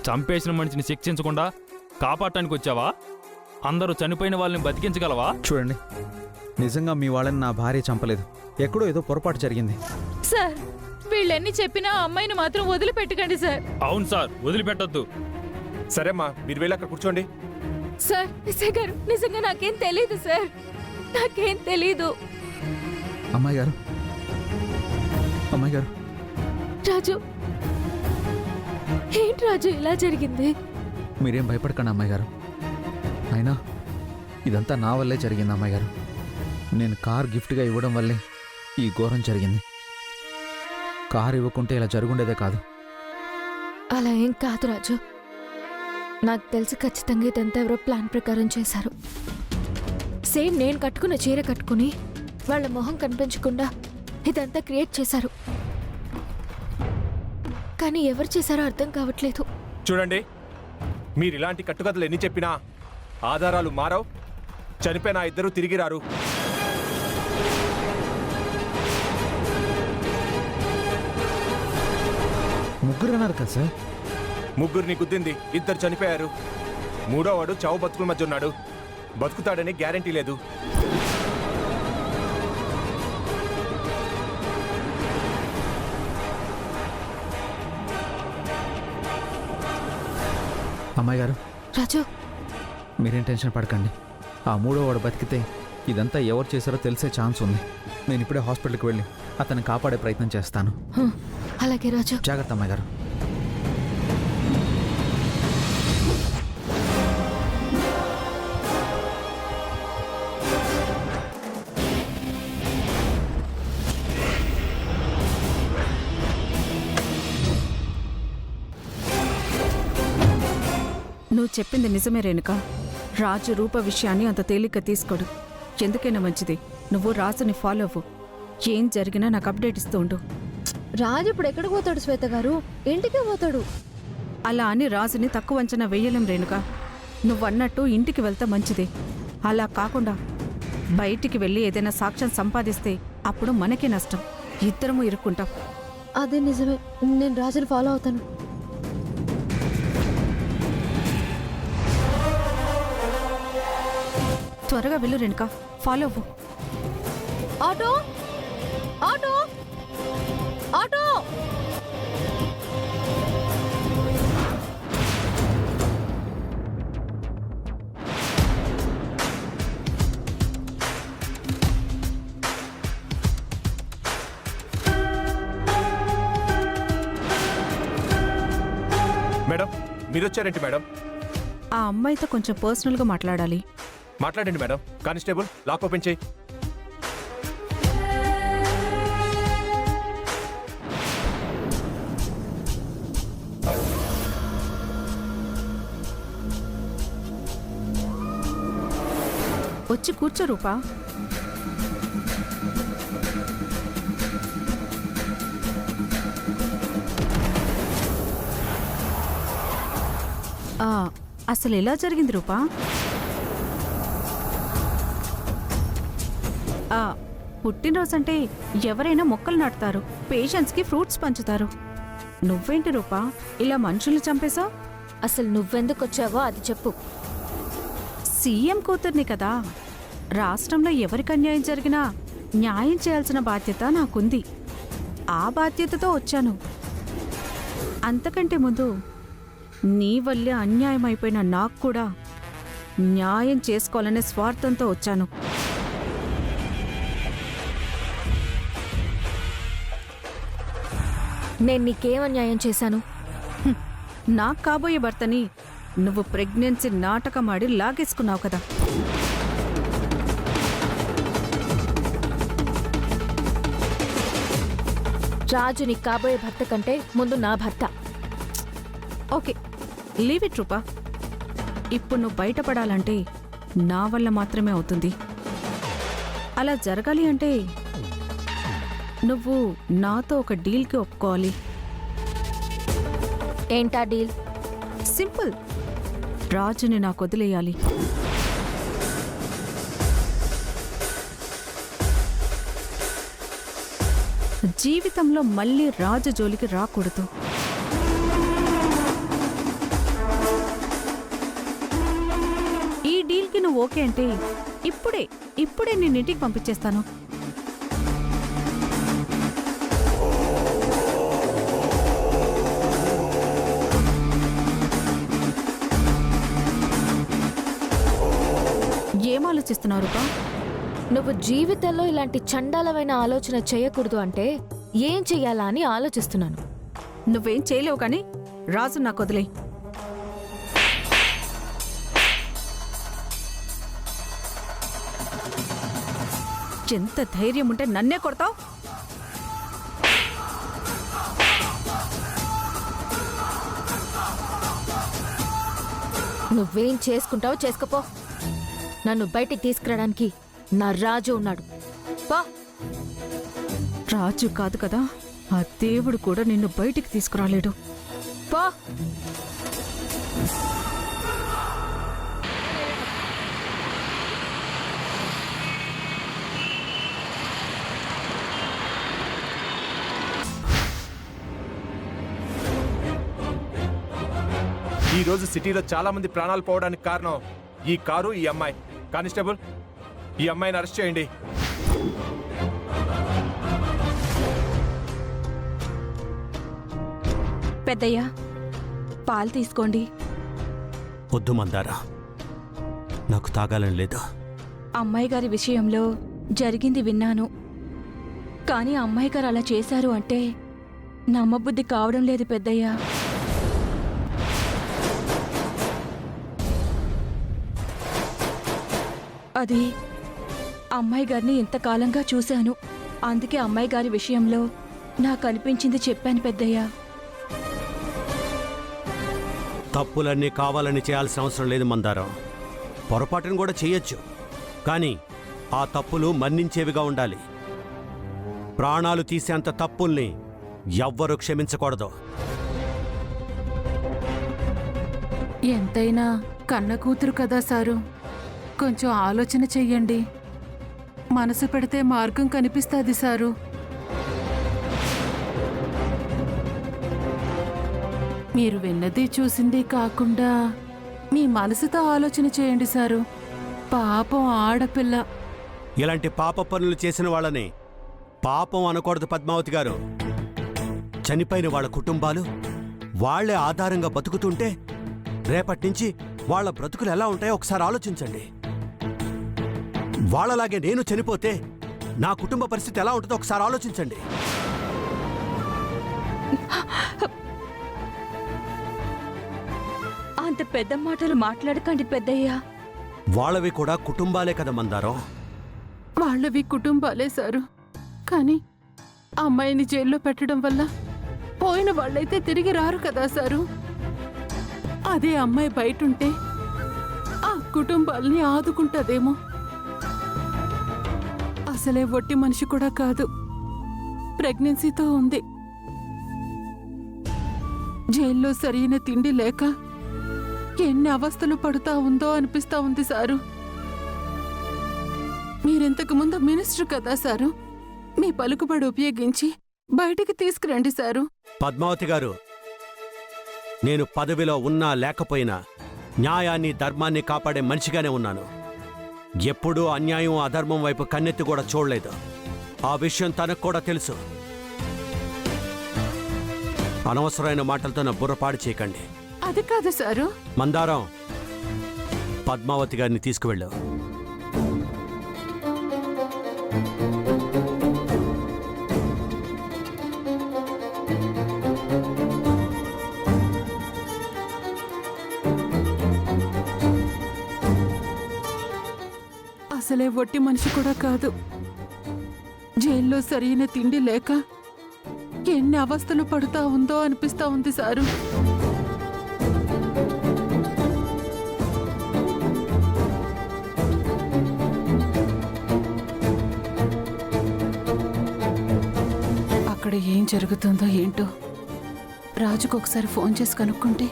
చంపేసిన మనిషిని శిక్షించకుండా కాపాడటానికి వచ్చావా? అందరూ చనిపోయిన వాళ్ళని బతికించగలవా? చూడండి, నిజంగా మీ వాళ్ళని నా భార్య చంపలేదు. ఎక్కడో ఏదో పొరపాటు జరిగింది. సార్, వీళ్ళెన్ని చెప్పినా ఆ అమ్మాయిని మాత్రం వదిలిపెట్టకండి సార్. అవును సార్, వదిలిపెట్టొద్దు. సరేమ్మా, మీరు వెళ్ళి అక్కడ కూర్చోండి. సార్, ఎస్ఐ గారు, నిజంగా నాకేం తెలీదు సార్, నాకేం తెలీదు. అమ్మాయి గారు, అమ్మాయి గారు. రాజు, ఏంటి రాజు ఇలా జరిగింది? మీరేం భయపడకండి అమ్మాయి గారు. అయినా ఇదంతా నా వల్లే జరిగింది అమ్మాయి గారు. నేను కార్ గిఫ్ట్గా ఇవ్వడం వల్లే ఈ ఘోరం జరిగింది. కార్ ఇవ్వకుంటే ఇలా జరుగుండేదే కాదు. అలా ఏం కాదు రాజు, నాకు తెలిసి ఖచ్చితంగా ఇదంతా ఎవరో ప్లాన్ ప్రకారం చేశారు. సేమ్ నేను కట్టుకున్న చీర కట్టుకుని వాళ్ళ మొహం కనిపించకుండా ఇదంతా క్రియేట్ చేశారు. కానీ ఎవరు చేశారో అర్థం కావట్లేదు. చూడండి, మీరు ఇలాంటి కట్టుకథలు ఎన్ని చెప్పినా ఆధారాలు మారవు. చనిపోయిన ఇద్దరు తిరిగి రారు. ముగ్గురు అన్నారు కదా సార్? ముగ్గురిని గుద్దింది, ఇద్దరు చనిపోయారు. మూడోవాడు చావు బతుకుల మధ్య ఉన్నాడు. బతుకుతాడని గ్యారెంటీ లేదు. అమ్మాయి గారు, రాజు, మీరేం టెన్షన్ పడకండి. ఆ మూడో వాడు బతికితే ఇదంతా ఎవరు చేశారో తెలిసే ఛాన్స్ ఉంది. నేను ఇప్పుడే హాస్పిటల్కి వెళ్ళి అతన్ని కాపాడే ప్రయత్నం చేస్తాను. అలాగే రాజు. జాగ్రత్త అమ్మాయి గారు. నువ్వు చెప్పింది నిజమే రేణుక. రాజు రూప విషయాన్ని అంత తేలిక తీసుకోడు. ఎందుకైనా మంచిది నువ్వు రాజుని ఫాలో అవ్వు. ఏం జరిగినా నాకు అప్డేట్ ఇస్తూ ఉండు. రాజు ఇప్పుడు ఎక్కడికి పోతాడు శ్వేత గారు? ఇంటికి పోతాడు. అలా అని రాజుని తక్కువ అంచనా వెయ్యలేం రేణుక. నువ్వన్నట్టు ఇంటికి వెళ్తే మంచిది. అలా కాకుండా బయటికి వెళ్ళి ఏదైనా సాక్ష్యం సంపాదిస్తే అప్పుడు మనకే నష్టం. ఇద్దరము ఇరుక్కుంటాం. అదే నిజమే, నేను రాజుని ఫాలో అవుతాను. త్వరగా వెళ్ళు రేణుక, ఫాలో అవ్వు. Auto, auto, auto. మేడం, మీరు వచ్చారేంటి మేడం? ఆ అమ్మాయితో కొంచెం పర్సనల్గా మాట్లాడాలి. మాట్లాడండి మేడం. కానిస్టేబుల్, లాక్ ఓపెన్ చేయి. వచ్చి కూర్చో రూపా. అసలు ఎలా జరిగింది రూపా? పుట్టినరోజంటే ఎవరైనా మొక్కలు నాటుతారు, పేషెంట్స్కి ఫ్రూట్స్ పంచుతారు. నువ్వేంటి రూపా ఇలా మనుషుల్ని చంపేశావు? అసలు నువ్వెందుకు వచ్చావో అది చెప్పు. సీఎం కూతుర్ని కదా. రాష్ట్రంలో ఎవరికి అన్యాయం జరిగినా న్యాయం చేయాల్సిన బాధ్యత నాకుంది. ఆ బాధ్యతతో వచ్చాను. అంతకంటే ముందు నీ వల్లే అన్యాయం అయిపోయిన నాకు కూడా న్యాయం చేసుకోవాలనే స్వార్థంతో వచ్చాను. నేను నీకేం అన్యాయం చేశాను? నాకు కాబోయే భర్తని నువ్వు ప్రెగ్నెన్సీ నాటకమాడి లాగేసుకున్నావు కదా. రాజు నీకు కాబోయే భర్త కంటే ముందు నా భర్త. ఓకే, లీవ్ ఇట్ రూపా. ఇప్పుడు నువ్వు బయటపడాలంటే నా వల్ల మాత్రమే అవుతుంది. అలా జరగాలి అంటే నువ్వు నాతో ఒక డీల్కి ఒప్పుకోవాలి. ఏంటా డీల్? సింపుల్. రాజుని నాకు వదిలేయాలి. జీవితంలో మళ్ళీ రాజు జోలికి రాకూడదు. ఓకే అంటే ఇప్పుడే నేను ఇంటికి పంపించేస్తాను. ఏం ఆలోచిస్తున్నావు రూపా? నువ్వు జీవితంలో ఇలాంటి చండాలమైన ఆలోచన చేయకూడదు అంటే ఏం చెయ్యాలా అని ఆలోచిస్తున్నాను. నువ్వేం చేయలేవు కానీ రాజు నాకు వదిలే. ఎంత ధైర్యం ఉంటే నన్నే కొడతావు? నువ్వేం చేసుకుంటావో చేసుకోపో. నన్ను బయటికి తీసుకురావడానికి నా రాజు ఉన్నాడు. పో. రాజు కాదు కదా, ఆ దేవుడు కూడా నిన్ను బయటికి తీసుకురాలేడు. పో. ఈ రోజు సిటీలో చాలా మంది ప్రాణాలు పోవడానికి కారణం ఈ కారు, ఈ అమ్మాయి. కానిస్టేబుల్, ఈ అమ్మాయిని అరెస్ట్ చేయండి. పెద్దయ్యా, పాలు తీసుకోండి. వద్దు మందారా, నాకు తాగాలని లేదు. అమ్మాయి గారి విషయంలో జరిగింది విన్నాను, కానీ అమ్మాయి గారు అలా చేశారు అంటే నమ్మబుద్ధి కావడం లేదు పెద్దయ్యా. అది అమ్మాయి గారిని ఇంతకాలంగా చూశాను, అందుకే అమ్మాయి గారి విషయంలో నాకు అనిపించింది చెప్పాను పెద్దయ్యా. తప్పులన్నీ కావాలని చేయాల్సిన అవసరం లేదు మందారం. పొరపాటును కూడా చెయ్యొచ్చు, కానీ ఆ తప్పులు మన్నించేవిగా ఉండాలి. ప్రాణాలు తీసేంత తప్పుల్ని ఎవ్వరూ క్షమించకూడదు. ఎంతైనా కన్న కూతురు కదా సారు, కొంచెం ఆలోచన చెయ్యండి. మనసు పెడితే మార్గం కనిపిస్తుంది సారు. మీరు విన్నది చూసింది కాకుండా మీ మనసుతో ఆలోచన చేయండి సారు. పాపం ఆడపిల్ల. ఇలాంటి పాప పనులు చేసిన వాళ్ళని పాపం అనకూడదు పద్మావతి గారు. చనిపోయిన వాళ్ళ కుటుంబాలు వాళ్లే ఆధారంగా బతుకుతుంటే రేపటి నుంచి వాళ్ళ బ్రతుకులు ఎలా ఉంటాయో ఒకసారి ఆలోచించండి. వాళ్ళలాగే నేను చనిపోతే నా కుటుంబ పరిస్థితి ఎలా ఉంటుందో ఒకసారి ఆలోచించండి. అంత పెద్ద మాటలు మాట్లాడకండి పెద్దయ్యా. వాళ్ళవి కూడా కుటుంబాలే కదా మందారం. వాళ్ళవి కుటుంబాలే సారు, కానీ అమ్మాయిని జైల్లో పెట్టడం వల్ల పోయిన వాళ్ళైతే తిరిగి రారు కదా సారు. అదే అమ్మాయి బయటుంటే ఆ కుటుంబాల్ని ఆదుకుంటదేమో. అసలే ఒట్టి మనిషి కూడా కాదు, ప్రెగ్నెన్సీతో ఉంది. జైల్లో సరైన తిండి లేక ఎన్ని అవస్థలు పడుతా ఉందో అనిపిస్తా ఉంది సారు. మీరింతకు ముందు మినిస్టర్ కదా సారు, మీ పలుకుబడి ఉపయోగించి బయటికి తీసుకురండి సారు. పద్మావతి గారు, నేను పదవిలో ఉన్నా లేకపోయినా న్యాయాన్ని ధర్మాన్ని కాపాడే మనిషిగానే ఉన్నాను. ఎప్పుడూ అన్యాయం అధర్మం వైపు కన్నెత్తి కూడా చూడలేదు. ఆ విషయం తనకు కూడా తెలుసు. అనవసరమైన మాటలతో నా బుర్రపాడు చేయకండి. అది కాదు సారు. మందారం, పద్మావతి గారిని తీసుకువెళ్ళు. అసలే ఒట్టి మనిషి కూడా కాదు, జైల్లో సరైన తిండి లేక ఎన్ని అవస్థలు పడుతా ఉందో అనిపిస్తా ఉంది సారు. అక్కడ ఏం జరుగుతుందో ఏంటో రాజుకు ఒకసారి ఫోన్ చేసి కనుక్కుంటే.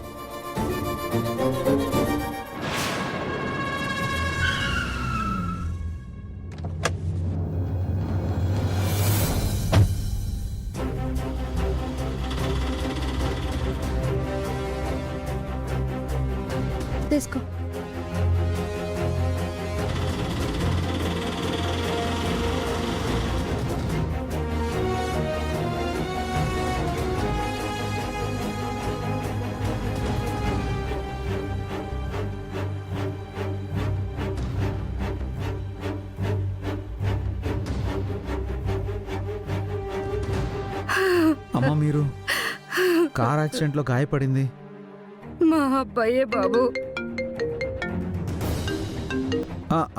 తీసుకో. అమ్మ మీరు కార్ యాక్సిడెంట్లో గాయపడింది మా అబ్బాయే బాబు.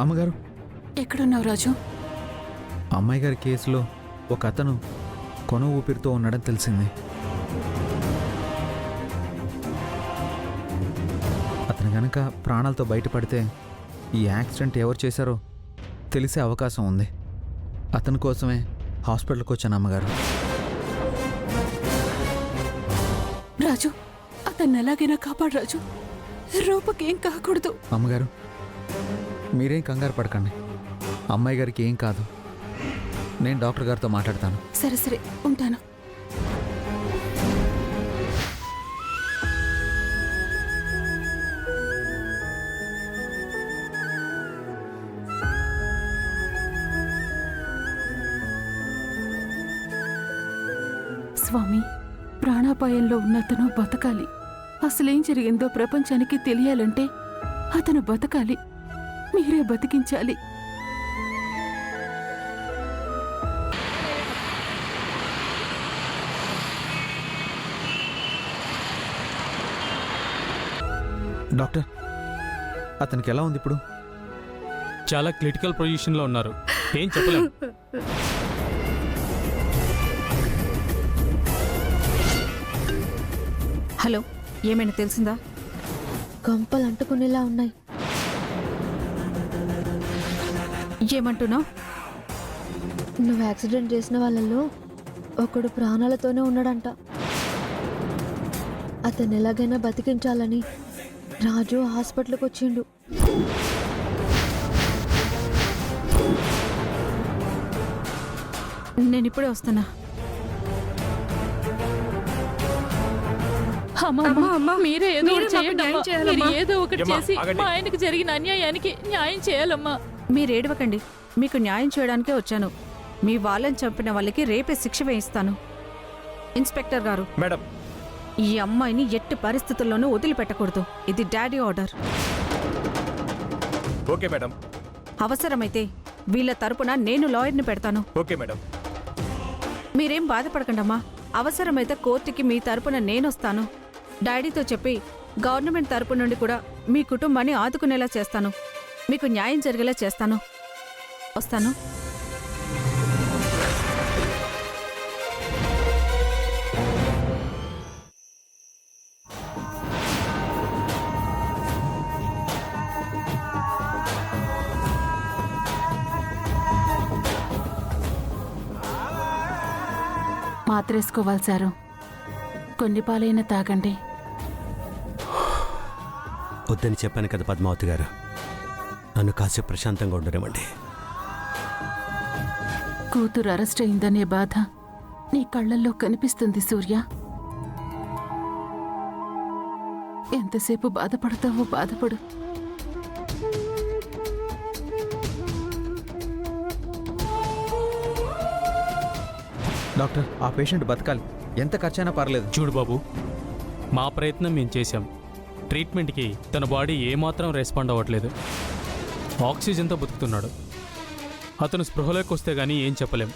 అమ్మగారు, ఎక్కడున్నావు రాజు? అమ్మాయి గారి కేసులో ఒక అతను కొన ఊపిరితో ఉండడం తెలిసింది. అతను గనక ప్రాణాలతో బయటపడితే ఈ యాక్సిడెంట్ ఎవరు చేశారో తెలిసే అవకాశం ఉంది. అతని కోసమే హాస్పిటల్కి వచ్చాను అమ్మగారు. రాజు, అతన్ని ఎలాగైనా కాపాడు రాజు. రూపకేం కాకూడదు. అమ్మగారు, మీరేం కంగారు పడకండి. అమ్మాయి గారికి ఏం కాదు. నేను డాక్టర్ గారితో మాట్లాడతాను. సరే సరే, ఉంటాను. స్వామి, ప్రాణాపాయంలో ఉన్నతను బతకాలి. అసలేం జరిగిందో ప్రపంచానికి తెలియాలంటే అతను బతకాలి. మీరే బతికించాలి. డాక్టర్, అతనికి ఎలా ఉంది ఇప్పుడు? చాలా క్రిటికల్ పొజిషన్లో ఉన్నారు, ఏం చెప్పలేం. హలో, ఏమైనా తెలిసిందా? గంపలు అంటుకునేలా ఉన్నాయి. ఏమంటున్నావు? నువ్వు యాక్సిడెంట్ చేసిన వాళ్ళల్లో ఒకడు ప్రాణాలతోనే ఉన్నాడంట. అతను ఎలాగైనా బతికించాలని రాజు హాస్పిటల్కి వచ్చిండు. నేను ఇప్పుడే వస్తున్నా. మీరే ఏదో ఒకటి చేయండి అమ్మా. మీరు ఏదో ఒకటి ఏమ్మా, చేసి ఆగండి. మా ఆయనకు జరిగిన అన్యాయానికి న్యాయం చేయాలమ్మా. మీరు ఏడవకండి, మీకు న్యాయం చేయడానికే వచ్చాను. మీ వాళ్ళని చంపిన వాళ్ళకి రేపే శిక్ష వేయిస్తాను. ఇన్స్పెక్టర్ గారు, మేడం, ఈ అమ్మాయిని ఎట్టి పరిస్థితుల్లోనూ వదిలిపెట్టకూడదు. ఇది డాడీ ఆర్డర్. Okay madam. అవసరమైతే వీళ్ళ తరపున నేను లాయర్ని పెడతాను. Okay madam. మీరేం బాధపడకండమ్మా. అవసరమైతే కోర్టుకి మీ తరపున నేనొస్తాను. డాడీతో చెప్పి గవర్నమెంట్ తరపు నుండి కూడా మీ కుటుంబాన్ని ఆదుకునేలా చేస్తాను. మీకు న్యాయం జరిగేలా చేస్తాను. వస్తాను. మాత్రేసుకోవాలి సారు. కొన్ని పాలైనా తాగండి. వద్దని చెప్పాను కదా పద్మావతి గారు, నన్ను కాసేపు ప్రశాంతంగా ఉండనివ్వండి. కూతురు అరెస్ట్ అయిందనే బాధ నీ కళ్ళల్లో కనిపిస్తుంది సూర్య. ఎంతసేపు బాధపడతావో బాధపడు. డాక్టర్, ఆ పేషెంట్ బతకాలి. ఎంత ఖర్చైనా పర్లేదు. చూడు బాబు, మా ప్రయత్నం మేము చేశాం. ట్రీట్మెంట్కి తన బాడీ ఏమాత్రం రెస్పాండ్ అవ్వట్లేదు. ఆక్సిజన్తో బతుకుతున్నాడు. అతను స్పృహలోకి వస్తే గానీ ఏం చెప్పలేం.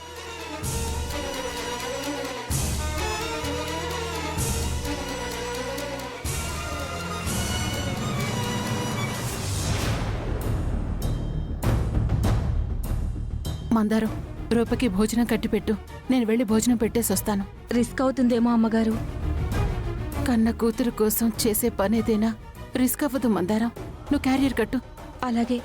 మందారం, రూపకి భోజనం కట్టిపెట్టు. నేను వెళ్ళి భోజనం పెట్టేసి వస్తాను. రిస్క్ అవుతుందేమో అమ్మగారు. కన్న కూతురు కోసం చేసే పనేదైనా రిస్క్ అవ్వదు మందారం. నువ్వు క్యారియర్ కట్టు. అలాగే.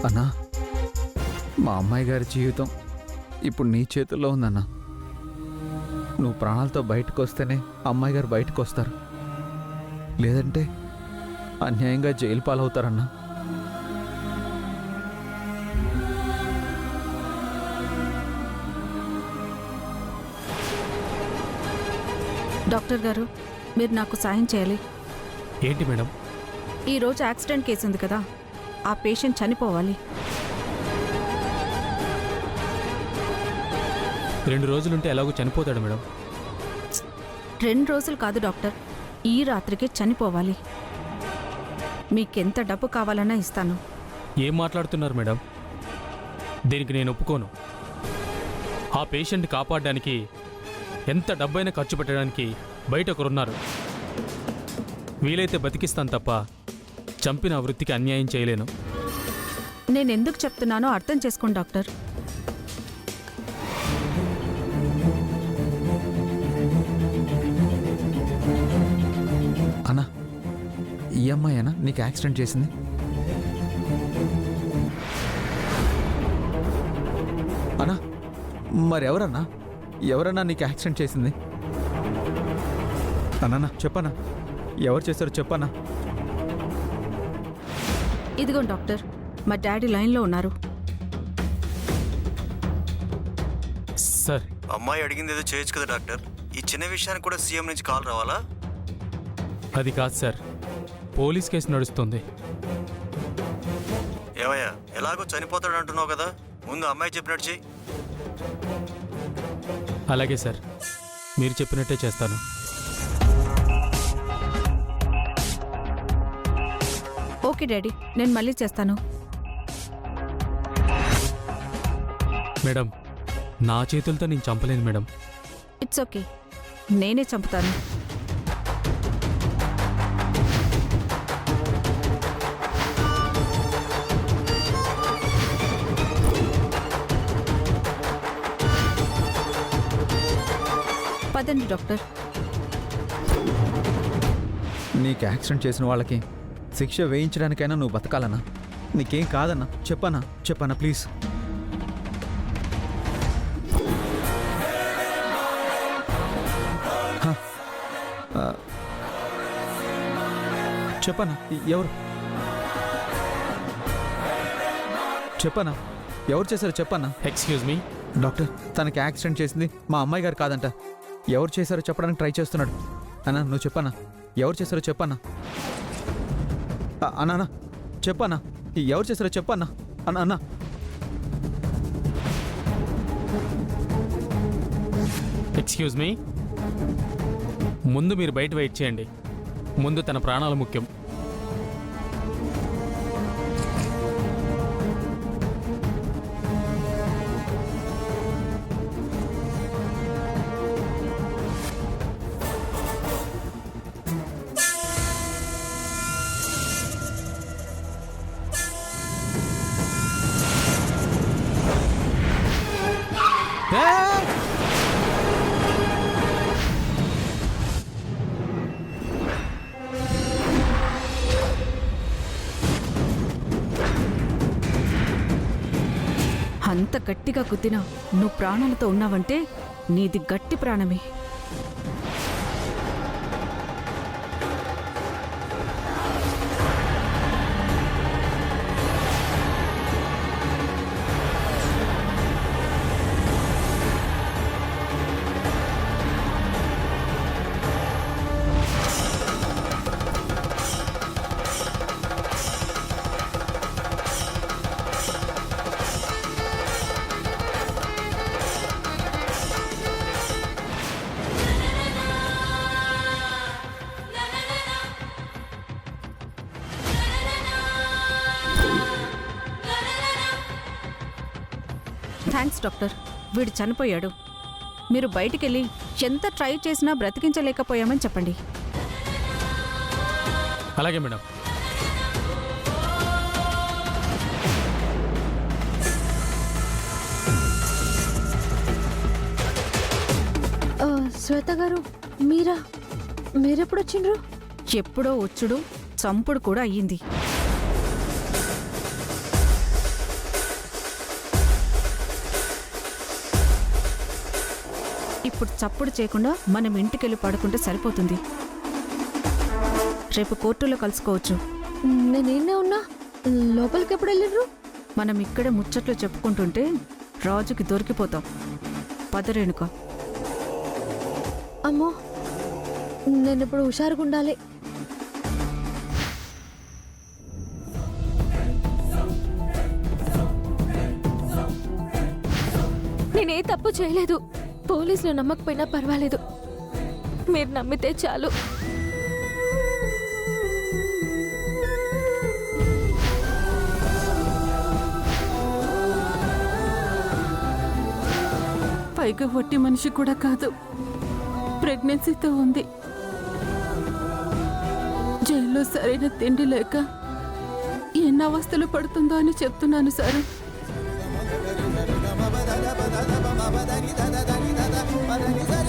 అన్నా, మా అమ్మాయి గారి జీవితం ఇప్పుడు నీ చేతుల్లో ఉందన్నా. నువ్వు ప్రాణాలతో బయటకు వస్తేనే అమ్మాయి గారు బయటకు వస్తారు, లేదంటే అన్యాయంగా జైలు పాలవుతారన్నా. డాక్టర్ గారు, మీరు నాకు సాయం చేయాలి. ఏంటి మేడం? ఈరోజు యాక్సిడెంట్ కేసు ఉంది కదా, ఆ పేషెంట్ చనిపోవాలి. 2 రోజులుంటే ఎలాగో చనిపోతాడు మేడం. 2 రోజులు కాదు డాక్టర్, ఈ రాత్రికి చనిపోవాలి. మీకెంత డబ్బు కావాలన్నా ఇస్తాను. ఏం మాట్లాడుతున్నారు మేడం? దీనికి నేను ఒప్పుకోను. ఆ పేషెంట్ కాపాడడానికి ఎంత డబ్బైనా ఖర్చు పెట్టడానికి బయట ఒకరున్నారు. వీలైతే బతికిస్తాను తప్ప చంపిన ఆ వృత్తికి అన్యాయం చేయలేను. నేనెందుకు చెప్తున్నానో అర్థం చేసుకోండి డాక్టర్. అన్నా, ఈ అమ్మాయేనా నీకు యాక్సిడెంట్ చేసింది? అన్నా, మరెవరన్నా? ఎవరన్నా నీకు యాక్సిడెంట్ చేసింది? అన్నా చెప్పన్నా, ఎవరు చేశారో చెప్పన్నా. ఇదిగోండి డాక్టర్, మా డాడీ లైన్లో ఉన్నారు. సార్, అమ్మాయి అడిగింది ఏదో చేయొచ్చు కదా డాక్టర్. ఈ చిన్న విషయానికి కూడా సీఎం నుంచి కాల్ రావాలా? అది కాదు సార్, పోలీస్ కేసు నడుస్తుంది. ఏమయ్యా, ఎలాగో చనిపోతాడు అంటున్నావు కదా, ముందు అమ్మాయి చెప్పినట్టు చెయ్యి. అలాగే సార్, మీరు చెప్పినట్టే చేస్తాను. ఓకే డాడీ, నేను మళ్ళీ చేస్తాను. మేడం, నా చేతులతో నేను చంపలేను మేడం. ఇట్స్ ఓకే, నేనే చంపుతాను. పదండి డాక్టర్. నీకు యాక్సిడెంట్ చేసిన వాళ్ళకి శిక్ష వేయించడానికైనా నువ్వు బతకాలన్నా. నీకేం కాదన్నా, చెప్పన్నా ప్లీజ్. చెప్పన్నా, ఎవరు? చెప్పన్నా, ఎవరు చేశారో చెప్పన్నా. ఎక్స్క్యూజ్ మీ డాక్టర్, తనకి యాక్సిడెంట్ చేసింది మా అమ్మాయి గారు కాదంట. ఎవరు చేశారో చెప్పడానికి ట్రై చేస్తున్నాడు. అన్నా నువ్వు చెప్పన్నా, ఎవరు చేశారో చెప్పన్నా. అన్నా చెప్పన్నా, ఎవరు చేశారో చెప్పన్నా. అన్నా ఎక్స్క్యూజ్ మీ, ముందు మీరు బయట వెయిట్ చేయండి. ముందు తన ప్రాణాలు ముఖ్యం. అంత గట్టిగా గుద్దినా నువ్వు ప్రాణాలతో ఉన్నావంటే నీది గట్టి ప్రాణమే. థ్యాంక్స్ డాక్టర్, వీడు చనిపోయాడు. మీరు బయటికెళ్ళి ఎంత ట్రై చేసినా బ్రతికించలేకపోయామని చెప్పండి. అలాగే మేడం. శ్వేత గారు, మీరెప్పుడు వచ్చిండ్రు? ఎప్పుడో వచ్చుడు, చంపుడు కూడా అయ్యింది. ఇప్పుడు చప్పుడు చేయకుండా మనం ఇంటికెళ్ళి పడుకుంటే సరిపోతుంది. రేపు కోర్టులో కలుసుకోవచ్చు. నేనేనే ఉన్నా, లోపలికి ఎప్పుడు వెళ్ళిర్రు? మనం ఇక్కడే ముచ్చట్లు చెప్పుకుంటుంటే రాజుకి దొరికిపోతాం. పదరేణుక. అమ్మో, నేను ఇప్పుడు హుషారుగా ఉండాలి. నేనే తప్పు చేయలేదు. పోలీసులు నమ్మకపోయినా పర్వాలేదు, మీరు నమ్మితే చాలు. పైగా ఒట్టి మనిషి కూడా కాదు, ప్రెగ్నెన్సీతో ఉంది. జైల్లో సరైన తిండి లేక ఎన్ని అవస్థలు పడుతుందో అని చెప్తున్నాను sir. da da da da da da da da da da da da da da da da